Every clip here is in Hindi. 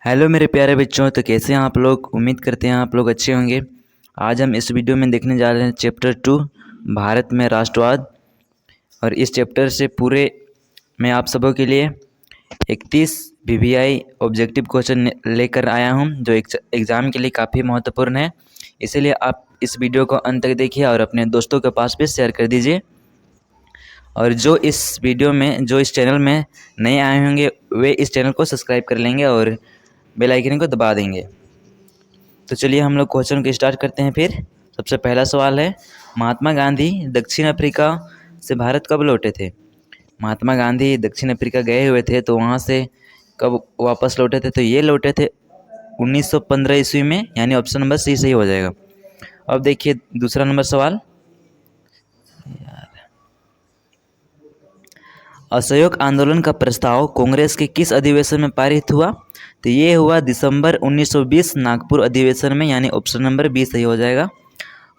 हेलो मेरे प्यारे बच्चों, तो कैसे हैं आप लोग। उम्मीद करते हैं आप लोग अच्छे होंगे। आज हम इस वीडियो में देखने जा रहे हैं चैप्टर 2 भारत में राष्ट्रवाद। और इस चैप्टर से पूरे मैं आप सबों के लिए 31 VVI ऑब्जेक्टिव क्वेश्चन लेकर आया हूं, जो एग्ज़ाम के लिए काफ़ी महत्वपूर्ण है। इसीलिए आप इस वीडियो को अंत तक देखिए और अपने दोस्तों के पास भी शेयर कर दीजिए। और जो इस चैनल में नए आए होंगे वे इस चैनल को सब्सक्राइब कर लेंगे और बेल आइकन को दबा देंगे। तो चलिए हम लोग क्वेश्चन को स्टार्ट करते हैं। फिर सबसे पहला सवाल है, महात्मा गांधी दक्षिण अफ्रीका से भारत कब लौटे थे। महात्मा गांधी दक्षिण अफ्रीका गए हुए थे, तो वहाँ से कब वापस लौटे थे। तो ये लौटे थे 1915 ईस्वी में, यानी ऑप्शन नंबर सी सही हो जाएगा। अब देखिए दूसरा नंबर सवाल, असहयोग आंदोलन का प्रस्ताव कांग्रेस के किस अधिवेशन में पारित हुआ। तो ये हुआ दिसंबर 1920 नागपुर अधिवेशन में, यानी ऑप्शन नंबर बी सही हो जाएगा।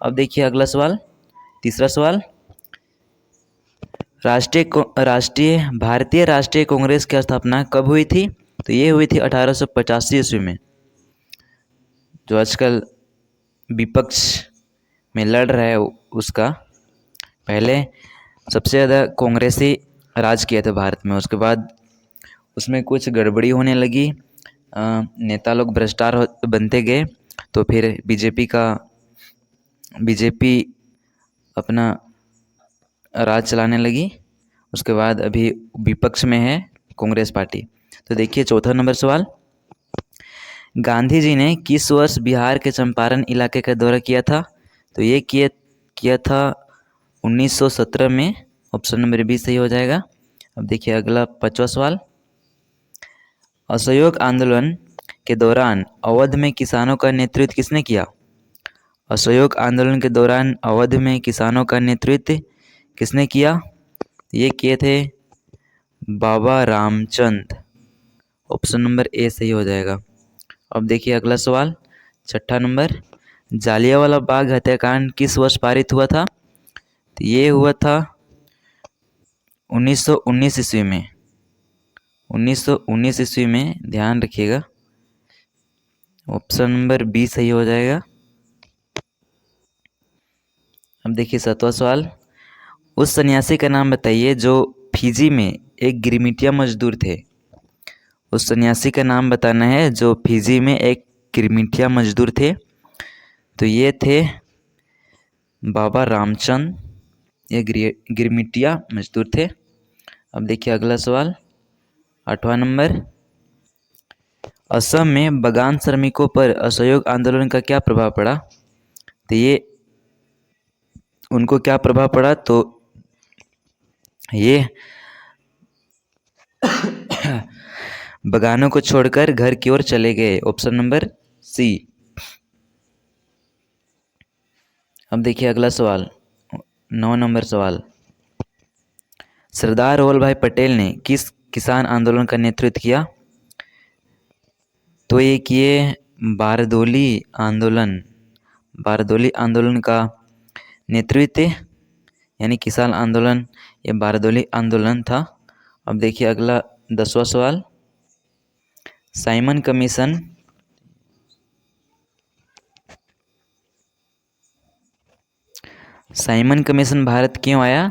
अब देखिए अगला सवाल, तीसरा सवाल, भारतीय राष्ट्रीय कांग्रेस की स्थापना कब हुई थी। तो ये हुई थी 1885 ईस्वी में। जो आजकल विपक्ष में लड़ रहा है उसका, पहले सबसे ज़्यादा कांग्रेस ही राज किया था भारत में। उसके बाद उसमें कुछ गड़बड़ी होने लगी, नेता लोग भ्रष्टाचार बनते गए, तो फिर बीजेपी अपना राज चलाने लगी। उसके बाद अभी विपक्ष में है कांग्रेस पार्टी। तो देखिए चौथा नंबर सवाल, गांधी जी ने किस वर्ष बिहार के चंपारण इलाके का दौरा किया था। तो ये किया था 1917 में, ऑप्शन नंबर बी सही हो जाएगा। अब देखिए अगला पांचवा सवाल, असहयोग आंदोलन के दौरान अवध में किसानों का नेतृत्व किसने किया। असहयोग आंदोलन के दौरान अवध में किसानों का नेतृत्व किसने किया। ये किए थे बाबा रामचंद, ऑप्शन नंबर ए सही हो जाएगा। अब देखिए अगला सवाल, छठा नंबर, जालियांवाला बाग हत्याकांड किस वर्ष पारित हुआ था। तो ये हुआ था 1919 ईस्वी में। 1919 ईस्वी में, ध्यान रखिएगा, ऑप्शन नंबर बी सही हो जाएगा। अब देखिए सातवां सवाल, उस सन्यासी का नाम बताइए जो फिजी में एक गिरमिटिया मजदूर थे। उस सन्यासी का नाम बताना है जो फिजी में एक गिरमिटिया मजदूर थे। तो ये थे बाबा रामचंद, ये गिरमिटिया मजदूर थे। अब देखिए अगला सवाल, आठवां नंबर, असम में बागान श्रमिकों पर असहयोग आंदोलन का क्या प्रभाव पड़ा। तो ये उनको क्या प्रभाव पड़ा, तो ये बागानों को छोड़कर घर की ओर चले गए, ऑप्शन नंबर सी। अब देखिए अगला सवाल, 9 नंबर सवाल, सरदार वल्लभ भाई पटेल ने किस किसान आंदोलन का नेतृत्व किया। तो ये किए बारदोली आंदोलन का नेतृत्व, यानी किसान आंदोलन, ये बारदोली आंदोलन था। अब देखिए अगला 10वां सवाल, साइमन कमीशन भारत क्यों आया।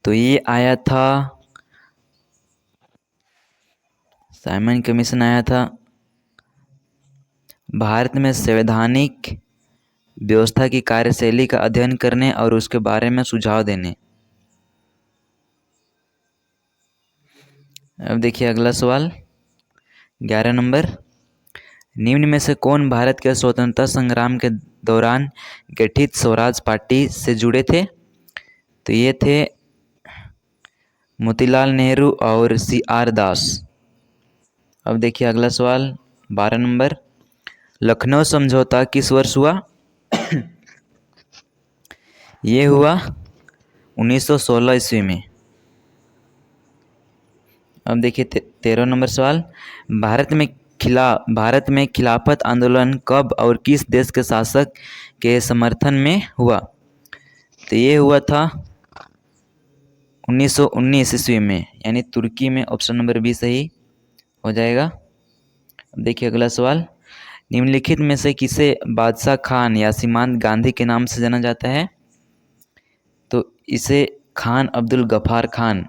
तो ये आया था, साइमन कमीशन आया था भारत में संवैधानिक व्यवस्था की कार्यशैली का अध्ययन करने और उसके बारे में सुझाव देने। अब देखिए अगला सवाल, 11 नंबर, निम्न में से कौन भारत के स्वतंत्रता संग्राम के दौरान गठित स्वराज पार्टी से जुड़े थे। तो ये थे मोतीलाल नेहरू और CR दास। अब देखिए अगला सवाल, 12 नंबर, लखनऊ समझौता किस वर्ष हुआ। ये हुआ 1916 ईस्वी में। अब देखिए 13 नंबर सवाल, भारत में खिलाफत आंदोलन कब और किस देश के शासक के समर्थन में हुआ। तो ये हुआ था 1919 ईस्वी में, यानी तुर्की में, ऑप्शन नंबर बी सही हो जाएगा। देखिए अगला सवाल, निम्नलिखित में से किसे बादशाह खान या सीमांत गांधी के नाम से जाना जाता है? तो इसे खान अब्दुल गफ्फार खान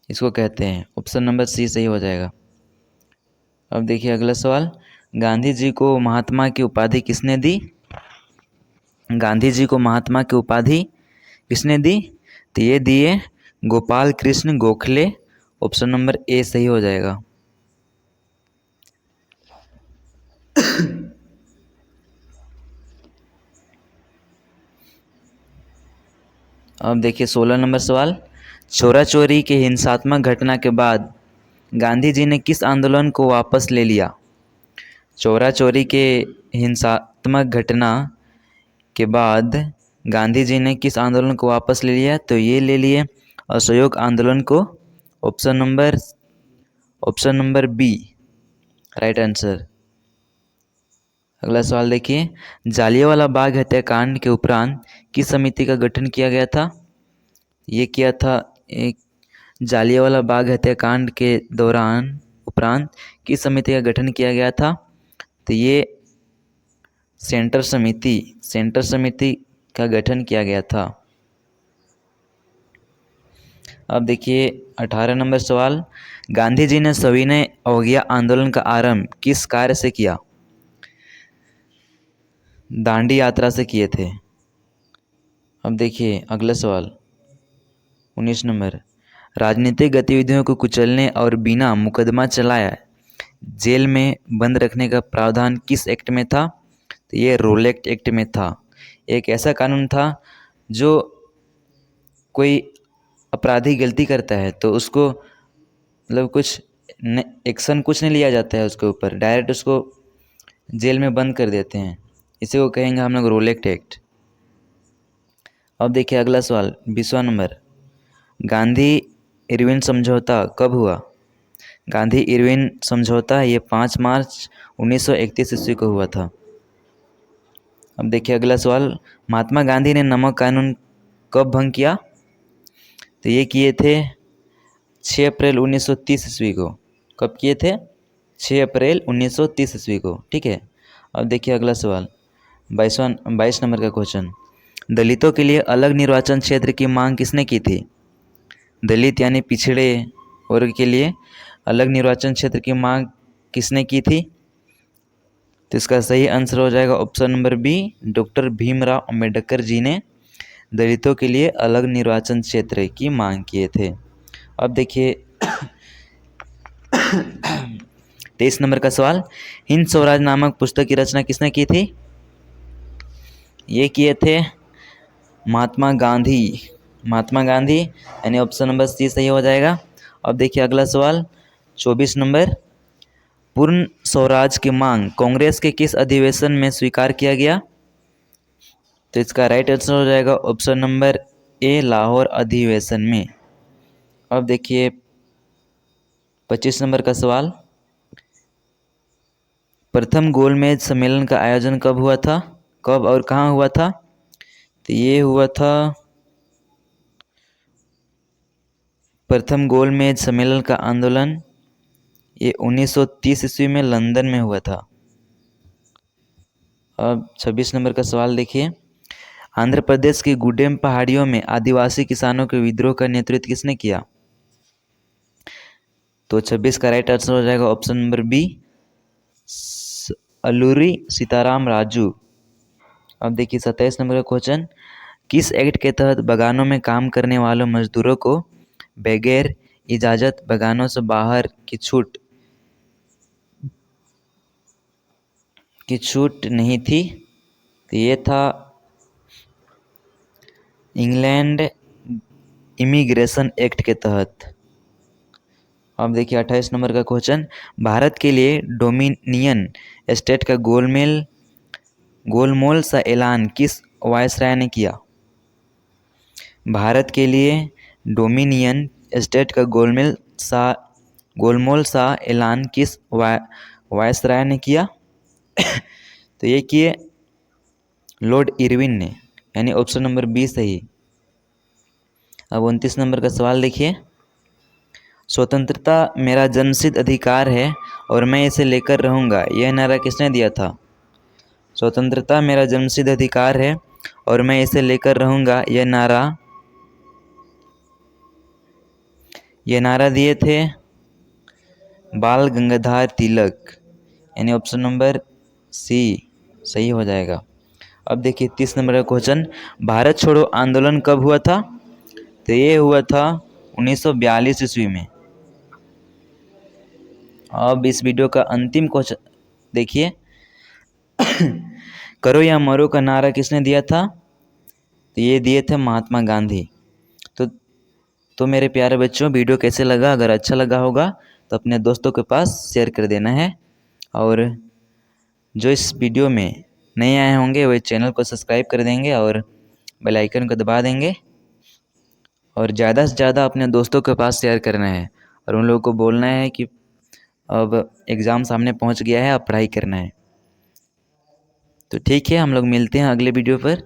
इसको कहते हैं। ऑप्शन नंबर सी सही हो जाएगा। अब देखिए अगला सवाल, गांधी जी को महात्मा की उपाधि किसने दी? गांधी जी को महात्मा की उपाधि किसने दी? तो ये दिए Gopal Krishna Gokhale. Option number A सही हो जाएगा। अब देखिए 16 नंबर सवाल, चोरा चोरी के हिंसात्मक घटना के बाद गांधी जी ने किस आंदोलन को वापस ले लिया? चोरा चोरी के हिंसात्मक घटना के बाद गांधी जी ने किस आंदोलन को वापस ले लिया? तो ये ले लिए असहयोग आंदोलन को। Option number B right answer. अगला सवाल देखिए, जालियांवाला बाग हत्याकांड के उपरांत किस समिति का गठन किया गया था? ये किया था एक जालियांवाला बाग हत्याकांड के दौरान उपरांत किस समिति का गठन किया गया था? तो ये सेंटर समिति का गठन किया गया था। अब देखिए 18 नंबर सवाल, गांधी जी ने सविनय अवज्ञा आंदोलन का आरंभ किस कार्य से किया? दांडी यात्रा से किए थे। अब देखिए अगला सवाल 19 नंबर, राजनीतिक गतिविधियों को कुचलने और बिना मुकदमा चलाए जेल में बंद रखने का प्रावधान किस एक्ट में था? तो ये रोलेक्ट एक्ट में था। एक ऐसा कानून था जो कोई अपराधी गलती करता है तो उसको मतलब कुछ एक्शन कुछ नहीं लिया जाता है उसके ऊपर, डायरेक्ट उसको जेल में बंद कर देते हैं। इसी को कहेंगे हम लोग रोलेक्ट एक्ट। अब देखिए अगला सवाल 20वां नंबर, गांधी इरविन समझौता कब हुआ? गांधी इरविन समझौता ये 5 मार्च 1931 ईस्वी को हुआ था। अब देखिए अगला सवाल, महात्मा गांधी ने नमक कानून कब भंग किया? तो ये किए थे 6 अप्रैल 1930 ईस्वी को। कब किए थे? 6 अप्रैल 1930 ईस्वी को। ठीक है। अब देखिए अगला सवाल 22 नंबर का क्वेश्चन, दलितों के लिए अलग निर्वाचन क्षेत्र की मांग किसने की थी? दलित यानी पिछड़े वर्ग के लिए अलग निर्वाचन क्षेत्र की मांग किसने की थी? तो इसका सही आंसर हो जाएगा option number B, doctor Bhimrao Ambedkar ji ने दलितों के लिए अलग निर्वाचन क्षेत्र की मांग किए थे। अब देखिए 23 नंबर का सवाल, हिंद स्वराज नामक पुस्तक की रचना किसने की थी? ये किए थे महात्मा गांधी यानी ऑप्शन नंबर सी सही हो जाएगा। अब देखिए अगला सवाल 24 नंबर, पूर्ण स्वराज की मांग कांग्रेस के किस अधिवेशन में स्वीकार किया गया? तो इसका राइट आंसर हो जाएगा ऑप्शन नंबर ए, लाहौर अधिवेशन में। अब देखिए 25 नंबर का सवाल, प्रथम गोलमेज सम्मेलन का आयोजन कब हुआ था? कब और कहाँ हुआ था? तो ये हुआ था प्रथम गोलमेज सम्मेलन का आंदोलन ये 1930 ईस्वी में लंदन में हुआ था। अब 26 नंबर का सवाल देखिए, आंध्र प्रदेश की गुड्डेम पहाड़ियों में आदिवासी किसानों के विद्रोह का नेतृत्व किसने किया? तो 26 का राइट आंसर हो जाएगा option number B, Alluri Sitarama Raju. अब देखिए 27 नंबर का क्वेश्चन, किस एक्ट के तहत बागानों में काम करने वालों मजदूरों को बगैर इजाज़त बागानों से बाहर की छूट नहीं थी? तो ये था इंग्लैंड इमिग्रेशन एक्ट के तहत। अब देखिए 28 नंबर का क्वेश्चन, भारत के लिए डोमिनियन स्टेट का गोलमोल सा ऐलान किस वायसराय ने किया? भारत के लिए डोमिनियन स्टेट का गोलमोल सा ऐलान किस वायसराय ने किया? तो ये किए लॉर्ड इरविन ने, यानी ऑप्शन नंबर बी सही। अब 29 नंबर का सवाल देखिए, स्वतंत्रता मेरा जन्मसिद्ध अधिकार है और मैं इसे लेकर रहूँगा, यह नारा किसने दिया था? स्वतंत्रता मेरा जन्मसिद्ध अधिकार है और मैं इसे लेकर रहूँगा, यह नारा दिए थे बाल गंगाधर तिलक, यानी ऑप्शन नंबर सी सही हो जाएगा। अब देखिए 30 नंबर का क्वेश्चन, भारत छोड़ो आंदोलन कब हुआ था? तो ये हुआ था 1942 ईस्वी में। अब इस वीडियो का अंतिम क्वेश्चन देखिए, करो या मरो का नारा किसने दिया था? तो ये दिए थे महात्मा गांधी। तो मेरे प्यारे बच्चों, वीडियो कैसे लगा? अगर अच्छा लगा होगा तो अपने दोस्तों के पास शेयर कर देना है, और जो इस वीडियो में नए आए होंगे वे चैनल को सब्सक्राइब कर देंगे और बेल आइकन को दबा देंगे, और ज़्यादा से ज़्यादा अपने दोस्तों के पास शेयर करना है और उन लोगों को बोलना है कि अब एग्ज़ाम सामने पहुंच गया है, अब पढ़ाई करना है। तो ठीक है, हम लोग मिलते हैं अगले वीडियो पर।